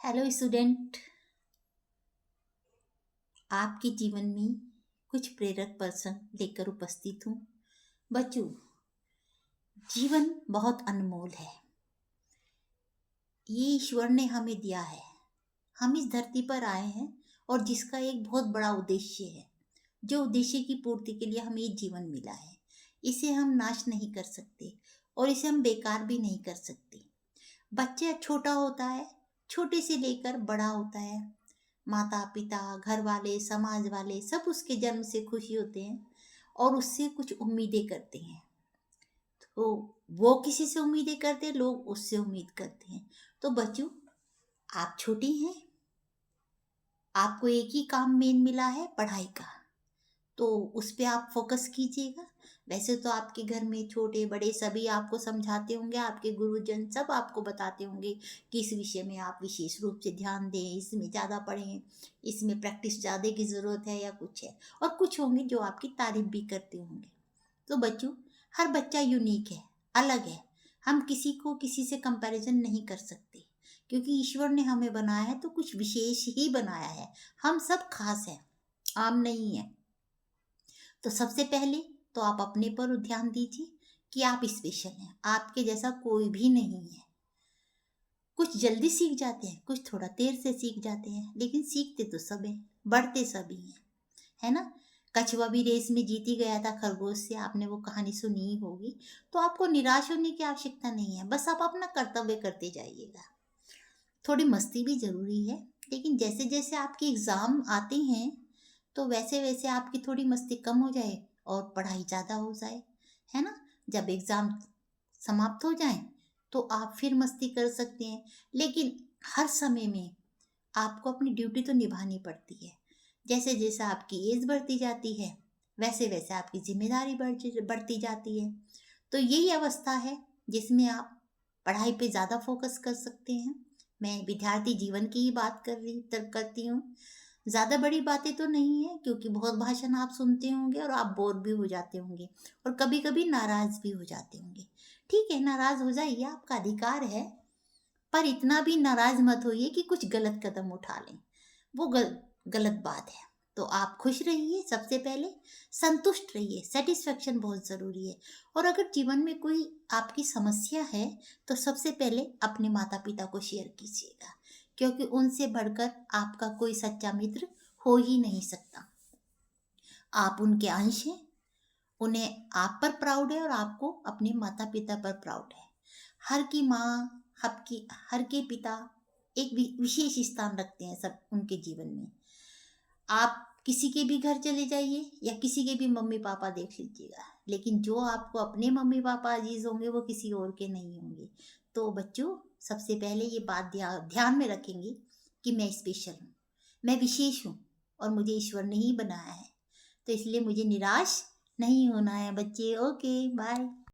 Hello student. आपके जीवन में कुछ प्रेरक पर्सन लेकर उपस्थित हूँ। बच्चों, जीवन बहुत अनमोल है। ये ईश्वर ने हमें दिया है। हम इस धरती पर आए हैं और जिसका एक बहुत बड़ा उद्देश्य है, जो उद्देश्य की पूर्ति के लिए हमें ये जीवन मिला है। इसे हम नाश नहीं कर सकते और इसे हम बेकार भी नहीं कर सकते। बच्चा छोटा होता है, छोटे से लेकर बड़ा होता है। माता पिता, घर वाले, समाज वाले सब उसके जन्म से खुशी होते हैं और उससे कुछ उम्मीदें करते हैं। तो वो किसी से उम्मीदें करते हैं, लोग उससे उम्मीद करते हैं। तो बच्चों, आप छोटी हैं, आपको एक ही काम मेन मिला है, पढ़ाई का। तो उस पे आप फोकस कीजिएगा। वैसे तो आपके घर में छोटे बड़े सभी आपको समझाते होंगे, आपके गुरुजन सब आपको बताते होंगे कि इस विषय में आप विशेष रूप से ध्यान दें, इसमें ज़्यादा पढ़ें, इसमें प्रैक्टिस ज़्यादा की ज़रूरत है या कुछ है। और कुछ होंगे जो आपकी तारीफ भी करते होंगे। तो बच्चों, हर बच्चा यूनिक है, अलग है। हम किसी को किसी से कंपैरिजन नहीं कर सकते, क्योंकि ईश्वर ने हमें बनाया है तो कुछ विशेष ही बनाया है। हम सब खास हैं, आम नहीं है। तो सबसे पहले तो आप अपने पर ध्यान दीजिए कि आप स्पेशल हैं। आपके जैसा कोई भी नहीं है। कुछ जल्दी सीख जाते हैं, कुछ थोड़ा देर से सीख जाते हैं, लेकिन सीखते तो सब हैं, बढ़ते सभी हैं, है ना। कछुआ भी रेस में जीती गया था खरगोश से, आपने वो कहानी सुनी ही होगी। तो आपको निराश होने की आवश्यकता नहीं है, बस आप अपना कर्तव्य करते जाइएगा। थोड़ी मस्ती भी जरूरी है, लेकिन जैसे जैसे आपके एग्ज़ाम आते हैं तो वैसे वैसे आपकी थोड़ी मस्ती कम हो जाए और पढ़ाई ज़्यादा हो जाए, है ना। जब एग्ज़ाम समाप्त हो जाए तो आप फिर मस्ती कर सकते हैं, लेकिन हर समय में आपको अपनी ड्यूटी तो निभानी पड़ती है। जैसे जैसे आपकी एज बढ़ती जाती है, वैसे वैसे आपकी जिम्मेदारी बढ़ती जाती है। तो यही अवस्था है जिसमें आप पढ़ाई पे ज़्यादा फोकस कर सकते हैं। मैं विद्यार्थी जीवन की ही बात करती हूँ। ज़्यादा बड़ी बातें तो नहीं है, क्योंकि बहुत भाषण आप सुनते होंगे और आप बोर भी हो जाते होंगे और कभी कभी नाराज़ भी हो जाते होंगे। ठीक है, नाराज़ हो जाइए, आपका अधिकार है। पर इतना भी नाराज़ मत होइए कि कुछ गलत कदम उठा लें, वो गलत बात है। तो आप खुश रहिए, सबसे पहले संतुष्ट रहिए। सेटिस्फेक्शन बहुत ज़रूरी है। और अगर जीवन में कोई आपकी समस्या है तो सबसे पहले अपने माता पिता को शेयर कीजिएगा, क्योंकि उनसे बढ़कर आपका कोई सच्चा मित्र हो ही नहीं सकता। आप उनके अंश हैं, उन्हें आप पर प्राउड है और आपको अपने माता पिता पर प्राउड है। हर की माँ, हर के पिता एक विशेष स्थान रखते हैं सब उनके जीवन में। आप किसी के भी घर चले जाइए या किसी के भी मम्मी पापा देख लीजिएगा, लेकिन जो आपको अपने मम्मी पापा अजीज होंगे वो किसी और के नहीं होंगे। तो बच्चों, सबसे पहले ये बात ध्यान में रखेंगे कि मैं स्पेशल हूँ, मैं विशेष हूँ और मुझे ईश्वर ने ही बनाया है। तो इसलिए मुझे निराश नहीं होना है बच्चे। Okay, bye.